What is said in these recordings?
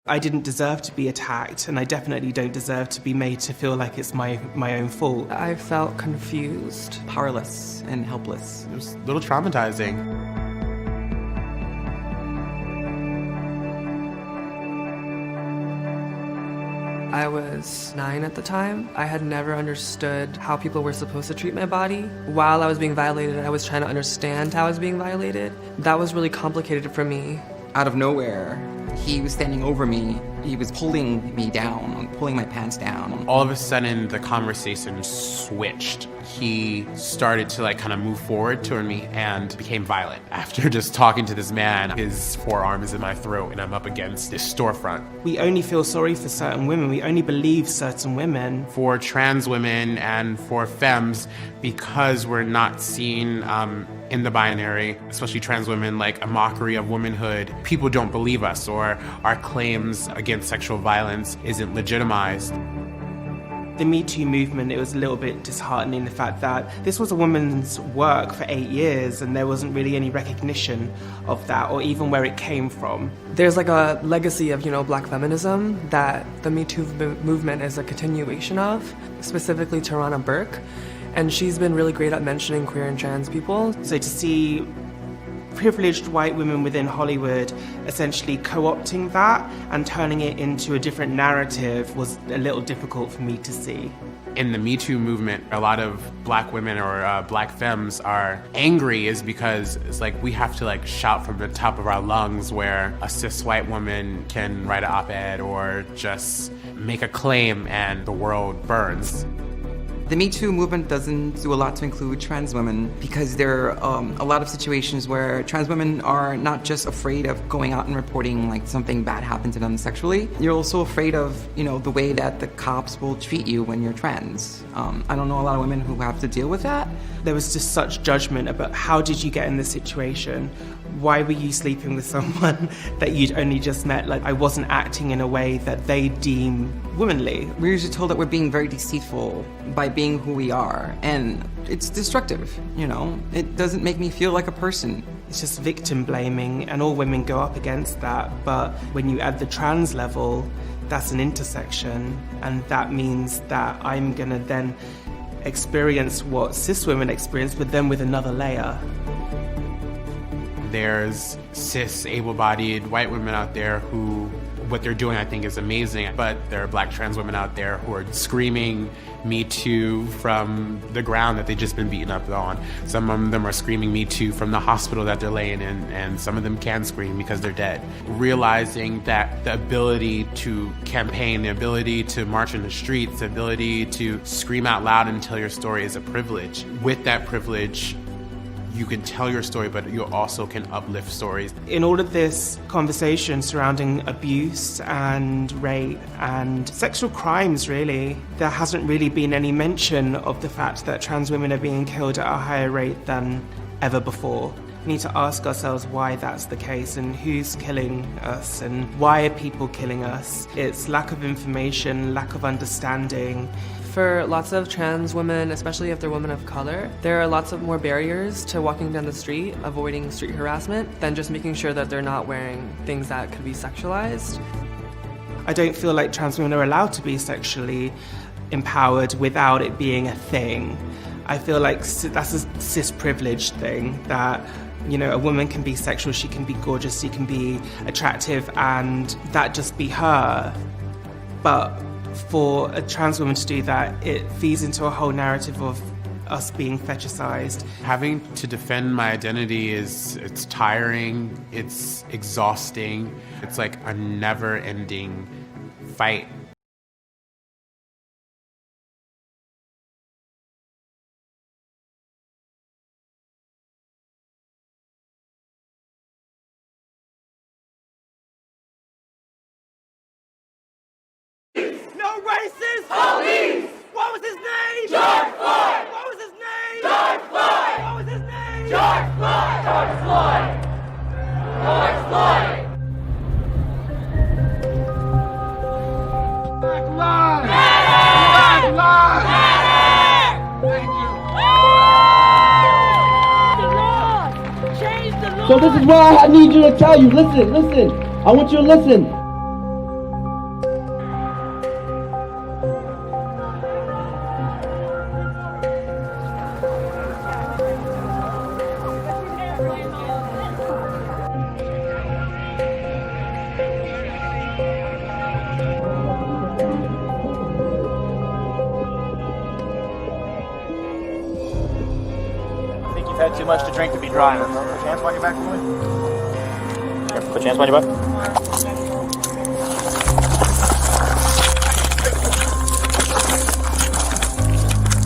I didn't deserve to be attacked, and I definitely don't deserve to be made to feel like it's my own fault. I felt confused, powerless, and helpless. It was a little traumatizing. I was 9 at the time. I had never understood how people were supposed to treat my body. While I was being violated, I was trying to understand how I was being violated. That was really complicated for me. Out of nowhere, he was standing over me. He was pulling me down, pulling my pants down. All of a sudden, the conversation switched. He started to kind of move forward toward me and became violent. After just talking to this man, his forearm is in my throat and I'm up against this storefront. We only feel sorry for certain women. We only believe certain women. For trans women and for femmes, because we're not seen in the binary, especially trans women, like a mockery of womanhood, people don't believe us, or our claims against sexual violence isn't legitimized. The Me Too movement, it was a little bit disheartening, the fact that this was a woman's work for 8 years and there wasn't really any recognition of that or even where it came from. There's like a legacy of, black feminism that the Me Too movement is a continuation of, specifically Tarana Burke. And she's been really great at mentioning queer and trans people. So to see privileged white women within Hollywood essentially co-opting that and turning it into a different narrative was a little difficult for me to see. In the Me Too movement, a lot of black women or black femmes are angry is because it's like we have to shout from the top of our lungs, where a cis white woman can write an op-ed or just make a claim and the world burns. The Me Too movement doesn't do a lot to include trans women because there are a lot of situations where trans women are not just afraid of going out and reporting something bad happened to them sexually. You're also afraid of, the way that the cops will treat you when you're trans. I don't know a lot of women who have to deal with that. There was just such judgment about how did you get in this situation? Why were you sleeping with someone that you'd only just met? I wasn't acting in a way that they deem womanly. We're usually told that we're being very deceitful by being who we are, and it's destructive, It doesn't make me feel like a person. It's just victim blaming, and all women go up against that, but when you add the trans level, that's an intersection, and that means that I'm gonna then experience what cis women experience, but then with another layer. There's cis, able-bodied white women out there who, what they're doing I think is amazing, but there are black trans women out there who are screaming Me Too from the ground that they've just been beaten up on. Some of them are screaming Me Too from the hospital that they're laying in, and some of them can scream because they're dead. Realizing that the ability to campaign, the ability to march in the streets, the ability to scream out loud and tell your story is a privilege. With that privilege, you can tell your story, but you also can uplift stories. In all of this conversation surrounding abuse and rape and sexual crimes, really, there hasn't really been any mention of the fact that trans women are being killed at a higher rate than ever before. We need to ask ourselves why that's the case and who's killing us and why are people killing us. It's lack of information, lack of understanding. For lots of trans women, especially if they're women of color, there are lots of more barriers to walking down the street, avoiding street harassment, than just making sure that they're not wearing things that could be sexualized. I don't feel like trans women are allowed to be sexually empowered without it being a thing. I feel like that's a cis-privileged thing, that a woman can be sexual, she can be gorgeous, she can be attractive, and that just be her. But for a trans woman to do that, it feeds into a whole narrative of us being fetishized. Having to defend my identity it's tiring, it's exhausting, it's like a never-ending fight. No racist! Police! What was his name? George Floyd! What was his name? George Floyd! What was his name? George Floyd! George Floyd! George Floyd! Black lives! Black lives! Thank you. The law! Change the law! So this is why I need you to tell you, listen. I want you to listen. had too much to drink to be driving. Put your hands behind your back for me. Here, put your hands behind your back.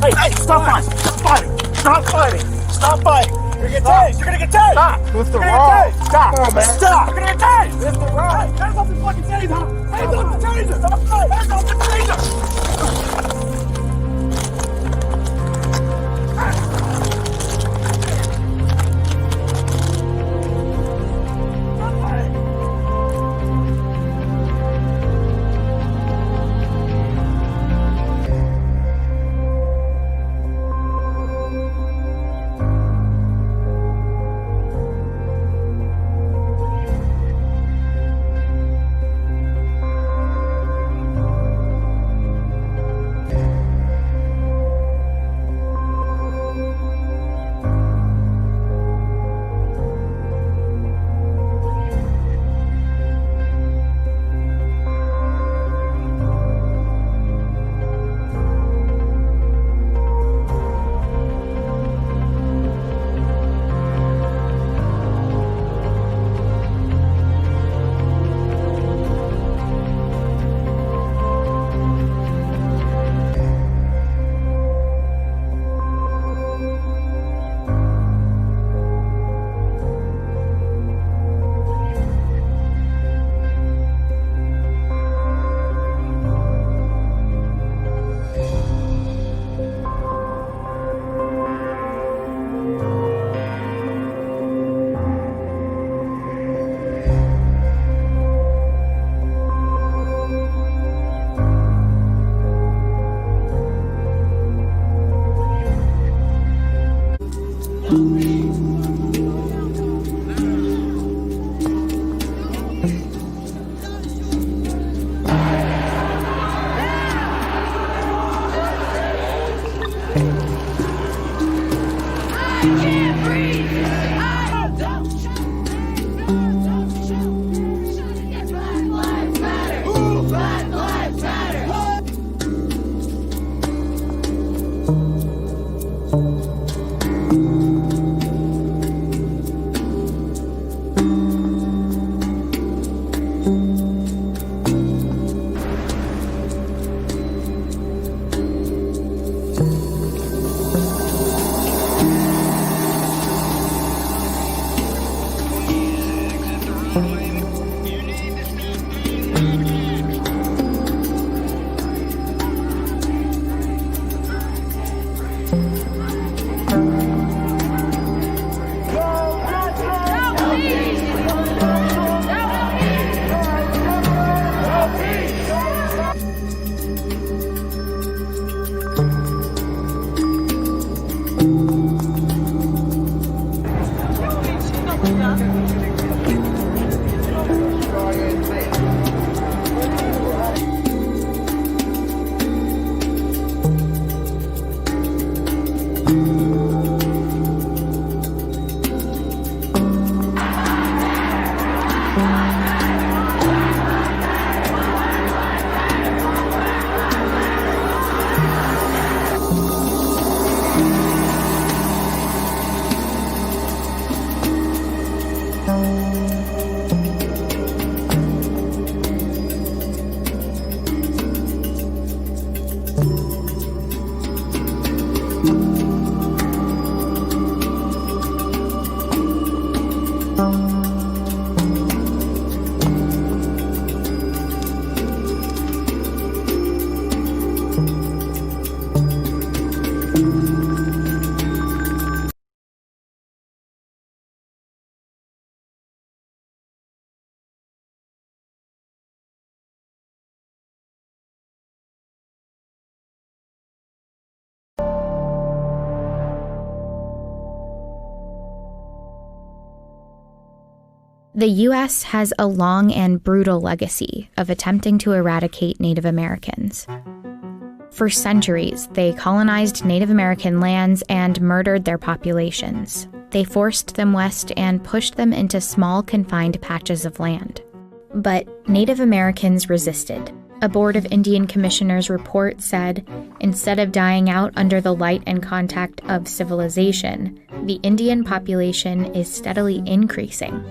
Hey, stop fighting! Stop fighting! Stop fighting! Stop fighting! You're gonna get tased! You're gonna get tased! Stop! Lift the wrong! Stop! Come on, man! Stop! You're gonna get tased! Lift the wrong! Hands off the fucking taser! Hands off the taser! Stop fighting! Hands off the taser! The U.S. has a long and brutal legacy of attempting to eradicate Native Americans. For centuries, they colonized Native American lands and murdered their populations. They forced them west and pushed them into small, confined patches of land. But Native Americans resisted. A Board of Indian Commissioners report said, instead of dying out under the light and contact of civilization, the Indian population is steadily increasing.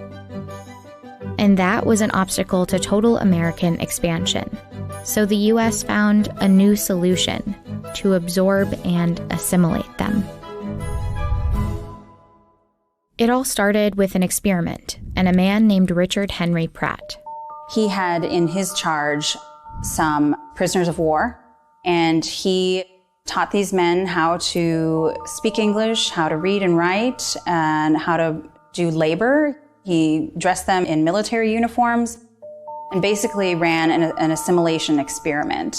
And that was an obstacle to total American expansion. So the U.S. found a new solution to absorb and assimilate them. It all started with an experiment and a man named Richard Henry Pratt. He had in his charge some prisoners of war, and he taught these men how to speak English, how to read and write, and how to do labor. He dressed them in military uniforms and basically ran an assimilation experiment.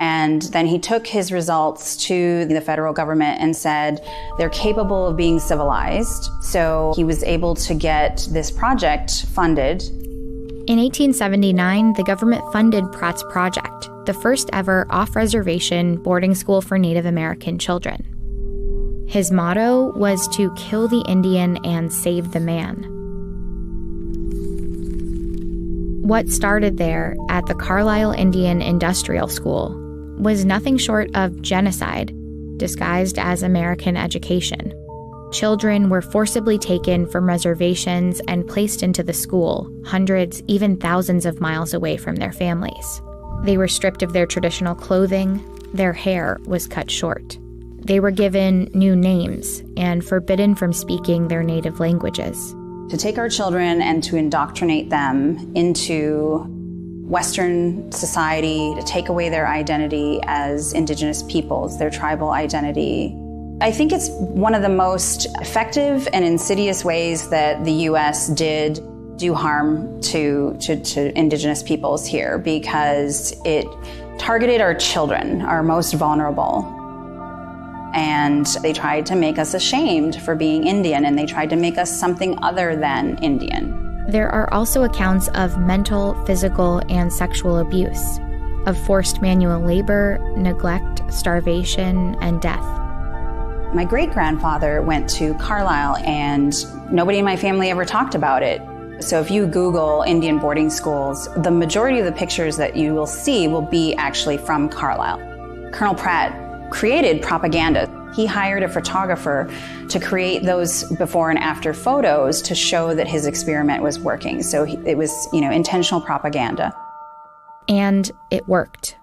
And then he took his results to the federal government and said, they're capable of being civilized. So he was able to get this project funded. In 1879, the government funded Pratt's project, the first ever off-reservation boarding school for Native American children. His motto was to kill the Indian and save the man. What started there at the Carlisle Indian Industrial School was nothing short of genocide, disguised as American education. Children were forcibly taken from reservations and placed into the school, hundreds, even thousands of miles away from their families. They were stripped of their traditional clothing, their hair was cut short. They were given new names and forbidden from speaking their native languages. To take our children and to indoctrinate them into Western society, to take away their identity as indigenous peoples, their tribal identity. I think it's one of the most effective and insidious ways that the U.S. did do harm to indigenous peoples here, because it targeted our children, our most vulnerable. And they tried to make us ashamed for being Indian, and they tried to make us something other than Indian. There are also accounts of mental, physical, and sexual abuse, of forced manual labor, neglect, starvation, and death. My great-grandfather went to Carlisle, and nobody in my family ever talked about it. So if you Google Indian boarding schools, the majority of the pictures that you will see will be actually from Carlisle. Colonel Pratt created propaganda. He hired a photographer to create those before and after photos to show that his experiment was working. So it was, intentional propaganda. And it worked.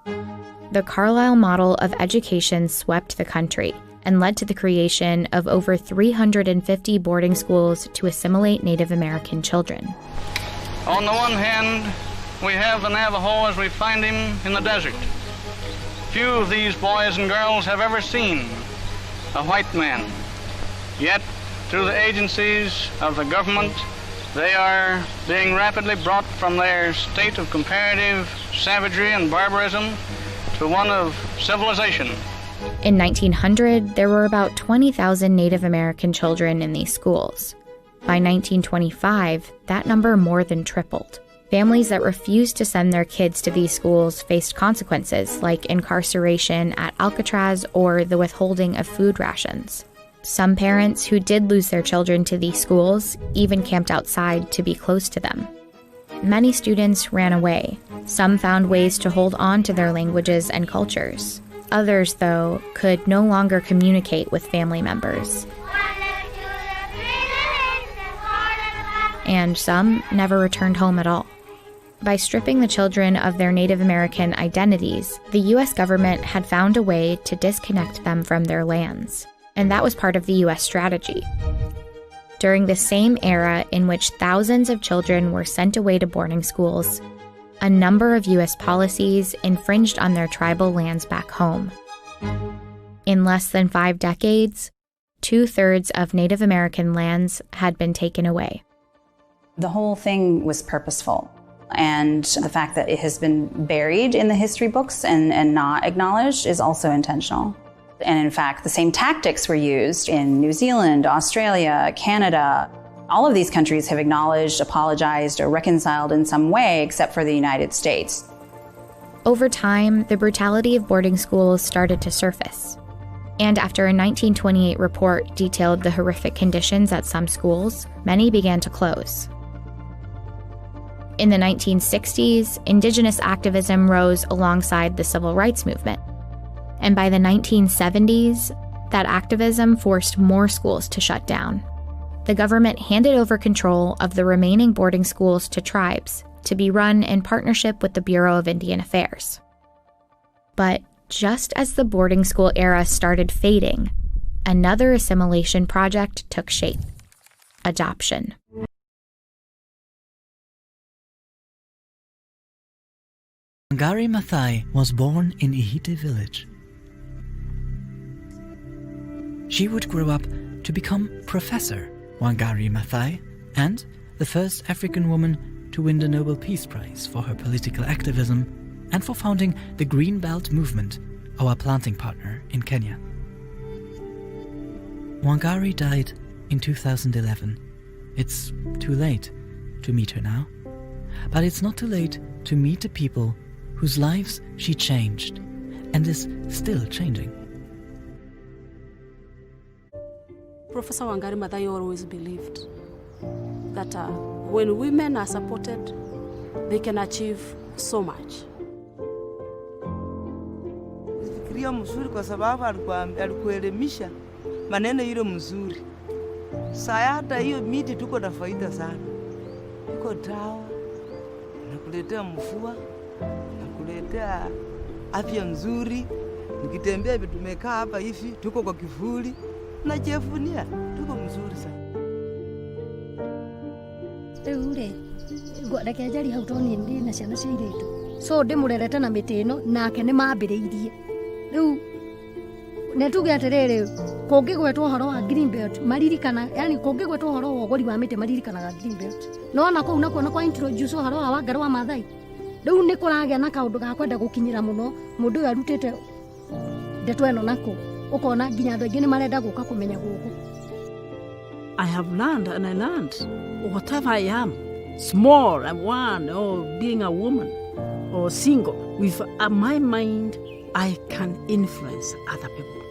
The Carlisle model of education swept the country and led to the creation of over 350 boarding schools to assimilate Native American children. On the one hand, we have the Navajo as we find him in the desert. Few of these boys and girls have ever seen a white man. Yet, through the agencies of the government, they are being rapidly brought from their state of comparative savagery and barbarism to one of civilization. In 1900, there were about 20,000 Native American children in these schools. By 1925, that number more than tripled. Families that refused to send their kids to these schools faced consequences like incarceration at Alcatraz or the withholding of food rations. Some parents who did lose their children to these schools even camped outside to be close to them. Many students ran away. Some found ways to hold on to their languages and cultures. Others, though, could no longer communicate with family members. And some never returned home at all. By stripping the children of their Native American identities, the U.S. government had found a way to disconnect them from their lands, and that was part of the U.S. strategy. During the same era in which thousands of children were sent away to boarding schools, a number of U.S. policies infringed on their tribal lands back home. In less than 5 decades, 2/3 of Native American lands had been taken away. The whole thing was purposeful. And the fact that it has been buried in the history books and not acknowledged is also intentional. And in fact, the same tactics were used in New Zealand, Australia, Canada. All of these countries have acknowledged, apologized, or reconciled in some way, except for the United States. Over time, the brutality of boarding schools started to surface. And after a 1928 report detailed the horrific conditions at some schools, many began to close. In the 1960s, Indigenous activism rose alongside the Civil Rights Movement. And by the 1970s, That activism forced more schools to shut down. The government handed over control of the remaining boarding schools to tribes to be run in partnership with the Bureau of Indian Affairs. But just as the boarding school era started fading, another assimilation project took shape: adoption. Wangari Maathai was born in Ihite village. She would grow up to become Professor Wangari Maathai and the first African woman to win the Nobel Peace Prize for her political activism and for founding the Green Belt Movement, our planting partner in Kenya. Wangari died in 2011. It's too late to meet her now, but it's not too late to meet the people whose lives she changed and is still changing. Professor Wangari Maathai always believed that when women are supported, they can achieve so much. Fikiria mzuri kwa sababu alikuelimisha maneno ile mzuri. Sasa hata hiyo miti tuko na faida sana. Iko dawa, nakuletea mvua, nakuletea afya nzuri. Nikitembea hivi tumekaa hapa hivi, tuko kwa kivuli, najivunia, tuko mzuri sana. Ule gwada jari hau toni ndi na ciana cia iritu so ndimurerete na miti ino nake ni mambiriirie riu ne tuge atiriri kungigwetwo horo wa green belt maririkana yani kungigwetwo horo wa gori wa miti maririkanaga green belt no na kou nako kwa introduce horo wa Wangari wa Maathai riu ni kuragia na kaundu ga kwenda gukinyira muno mundu uyu arutite ndeto eno nako ukona nginya andu aingi ni marenda guka kumenya guku. I have learned and I learned whatever I am, small and one, or being a woman or single, with my mind, I can influence other people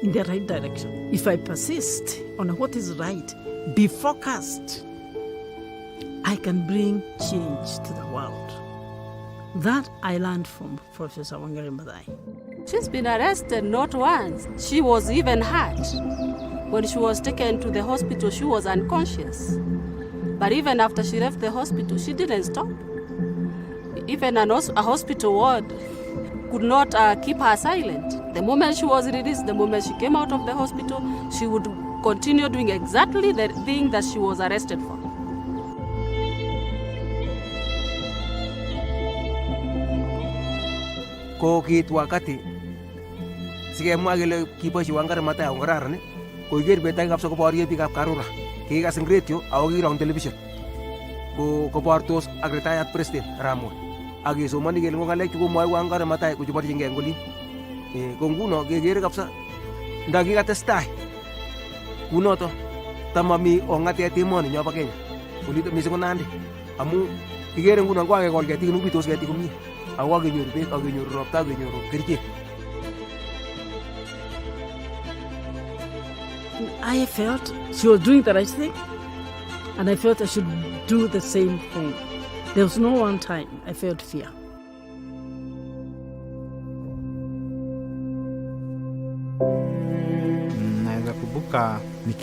in the right direction. If I persist on what is right, be focused, I can bring change to the world. That I learned from Professor Wangari Maathai. She's been arrested not once. She was even hurt. When she was taken to the hospital, she was unconscious. But even after she left the hospital, she didn't stop. Even a hospital ward could not keep her silent. The moment she was released, the moment she came out of the hospital, she would continue doing exactly the thing that she was arrested for. Ko kiit wakati sikemwa kele kiboisie Wangari Maathai ako kararan ko iker betaki kabisa koborye biikab Karura kikas eng radio ako kiro eng television ko kobortos ak retired president Arap Moi ak kesomoni kele ngalek chu komwoe Wangari Maathai ko cheborchingei eng olin ko nguno kekere kabisa ndakikatestai kunoto tamami ong'atet emoni nyo bo Kenya olito mising ko Nandi amu kikere nguno kwakekol ketik nubitos ketik komie ako kakenyoru beek akenyoru ropta akenyoru kerichek. I felt she was doing the right thing, and I felt I should do the same thing. There was no one time I felt fear. Naweza kubuka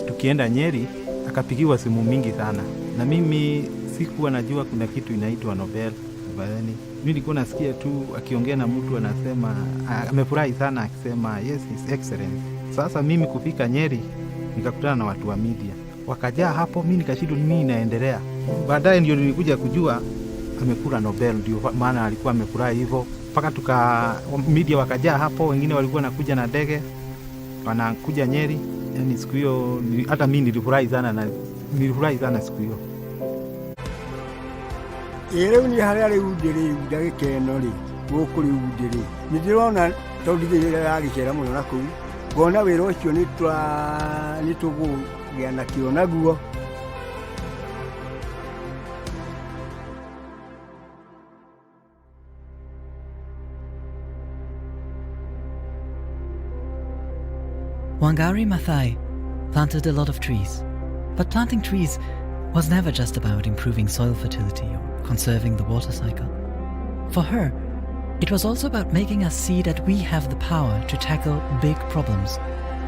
tukienda Nyeri akapigiwa simu mingi sana, na mimi sikuwa najua kuna kitu inaitwa Nobel. Mimi nilikuwa nasikia tu akiongea na mtu anasema amefurahi sana akisema yes his excellency. Sasa mimi kufika Nyeri nikakutana na watu wa media wakajaa hapo, mimi nikashindwa nini inaendelea. Baadaye ndio nilikuja kujua amekula Nobel, ndio maana alikuwa amefurahi hivyo. Mpaka media wakajaa hapo, wengine walikuwa nakuja na ndege wanakuja Nyeri. Yani siku hiyo hata mimi nilifurahi sana siku hiyo. Ere ni hali ale udere udage keno ri gukuri udere nidirona tondithire agikera muno naku gona wira ucio ni tugugia na kiona guo. Wangari Maathai planted a lot of trees, but planting trees was never just about improving soil fertility or conserving the water cycle. For her, it was also about making us see that we have the power to tackle big problems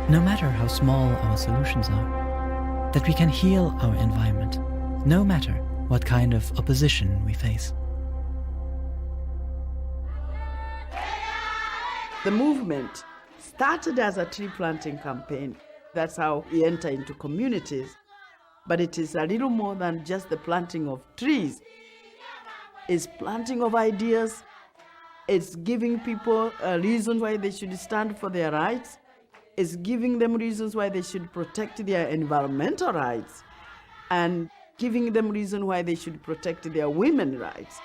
no matter how small our solutions are, that we can heal our environment, no matter what kind of opposition we face. The movement started as a tree planting campaign. That's how we enter into communities. But it is a little more than just the planting of trees. It's planting of ideas. It's giving people a reason why they should stand for their rights. It's giving them reasons why they should protect their environmental rights, and giving them reason why they should protect their women's rights.